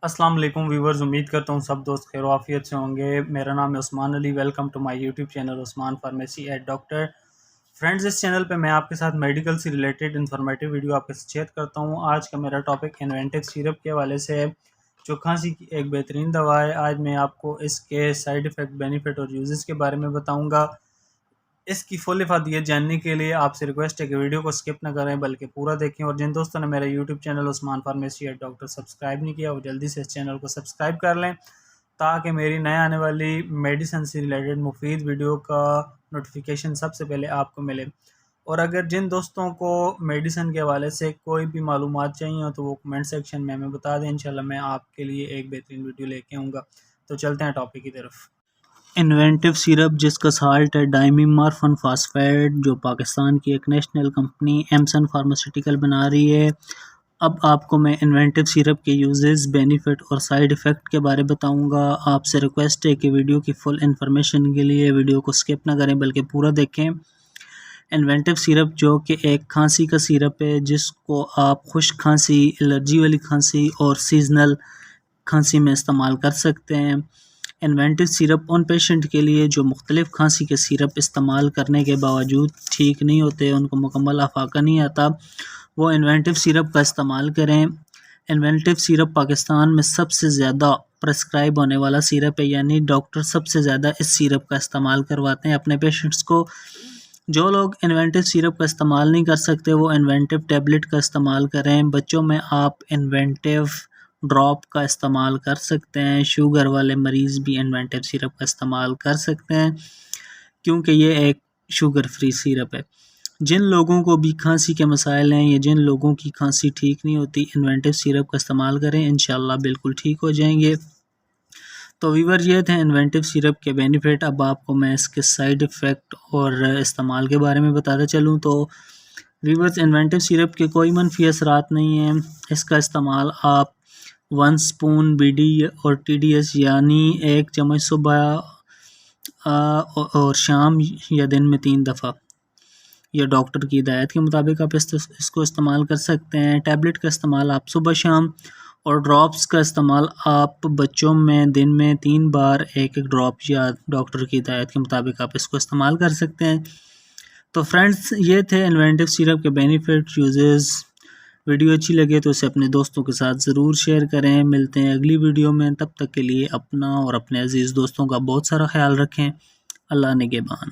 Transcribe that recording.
अस्सलाम वालेकुम व्यूवर्स, उम्मीद करता हूँ सब दोस्त खैर आफियत से होंगे। मेरा नाम है Usman Ali. Welcome to my YouTube channel Usman pharmacy at doctor. Friends, इस चैनल पे मैं आपके साथ मेडिकल से रिलेटेड इन्फॉर्मेटिव वीडियो आपके साथ शेयर करता हूँ। आज का मेरा टॉपिक इन्वेंटिव सिरप के हवाले से है, जो खांसी की एक बेहतरीन दवा है। आज मैं आपको इसके साइड इफ़ेक्ट, बेनिफिट और यूजेस के बारे में बताऊँगा। इसकी फुल इफादियत जानने के लिए आपसे रिक्वेस्ट है कि वीडियो को स्किप ना करें बल्कि पूरा देखें। और जिन दोस्तों ने मेरा YouTube channel Usman pharmacy at doctor subscribe नहीं किया, वो जल्दी से इस चैनल को सब्सक्राइब कर लें ताकि मेरी नए आने वाली मेडिसिन से रिलेटेड मुफीद वीडियो का नोटिफिकेशन सबसे पहले आपको मिले। और अगर जिन दोस्तों को मेडिसिन के हवाले से कोई भी मालूमात चाहिए हो तो वो कमेंट सेक्शन में हमें बता दें। इंशाल्लाह मैं आपके लिए एक बेहतरीन वीडियो लेके आऊँगा। तो चलते हैं टॉपिक की तरफ। इन्वेंटिव सिरप, जिसका साल्ट है डाइमिमार्फन फास्फेट, जो पाकिस्तान की एक नेशनल कंपनी एमसन फार्मास्यूटिकल बना रही है। अब आपको मैं इन्वेंटिव सिरप के यूजेस, बेनिफिट और साइड इफ़ेक्ट के बारे बताऊंगा। आपसे रिक्वेस्ट है कि वीडियो की फुल इन्फॉर्मेशन के लिए वीडियो को स्किप ना करें बल्कि पूरा देखें। इन्वेंटिव सिरप जो कि एक खांसी का सिरप है, जिसको आप खुश्क खांसी, एलर्जी वाली खांसी और सीजनल खांसी में इस्तेमाल कर सकते हैं। इन्वेंटिव सिरप उन पेशेंट के लिए जो मुख्तलिफ खांसी के सिरप इस्तेमाल करने के बावजूद ठीक नहीं होते, उनको मुकम्मल अफाका नहीं आता, वो इन्वेंटिव सिरप का इस्तेमाल करें। इन्वेंटिव सिरप पाकिस्तान में सबसे ज़्यादा प्रेस्क्राइब होने वाला सिरप है, यानी डॉक्टर सबसे ज़्यादा इस सिरप का इस्तेमाल करवाते हैं अपने पेशेंट्स को। जो लोग इन्वेंटिव सिरप का इस्तेमाल नहीं कर सकते, वो इन्वेंटिव टैबलेट का इस्तेमाल करें। बच्चों में आप इन्वेंटिव ड्रॉप का इस्तेमाल कर सकते हैं। शुगर वाले मरीज़ भी इन्वेंटिव सिरप का इस्तेमाल कर सकते हैं क्योंकि ये एक शुगर फ्री सिरप है। जिन लोगों को भी खांसी के मसाइल हैं या जिन लोगों की खांसी ठीक नहीं होती, इन्वेंटिव सिरप का इस्तेमाल करें, इंशाल्लाह बिल्कुल ठीक हो जाएंगे। तो व्यूअर, ये थे इन्वेंटिव सिरप के बेनिफिट। अब आपको मैं इसके साइड इफ़ेक्ट और इस्तेमाल के बारे में बताता चलूँ तो व्यूअर्स, इन्वेंटिव सिरप के कोई मनफी असरात नहीं हैं। इसका इस्तेमाल आप 1 स्पून BD और TDS यानी 1 चम्मच सुबह और शाम या दिन में 3 दफ़ा, या डॉक्टर की हिदायत के मुताबिक आप इसको इस्तेमाल कर सकते हैं। टैबलेट का इस्तेमाल आप सुबह शाम, और ड्रॉप्स का इस्तेमाल आप बच्चों में दिन में 3 बार 1-1 ड्रॉप, या डॉक्टर की हिदायत के मुताबिक आप इसको इस्तेमाल कर सकते हैं। तो फ्रेंड्स, ये थे इन्वेंटिव सिरप के बेनिफिट, यूजेस। वीडियो अच्छी लगे तो इसे अपने दोस्तों के साथ ज़रूर शेयर करें। मिलते हैं अगली वीडियो में, तब तक के लिए अपना और अपने अजीज़ दोस्तों का बहुत सारा ख्याल रखें। अल्लाह निगहबान।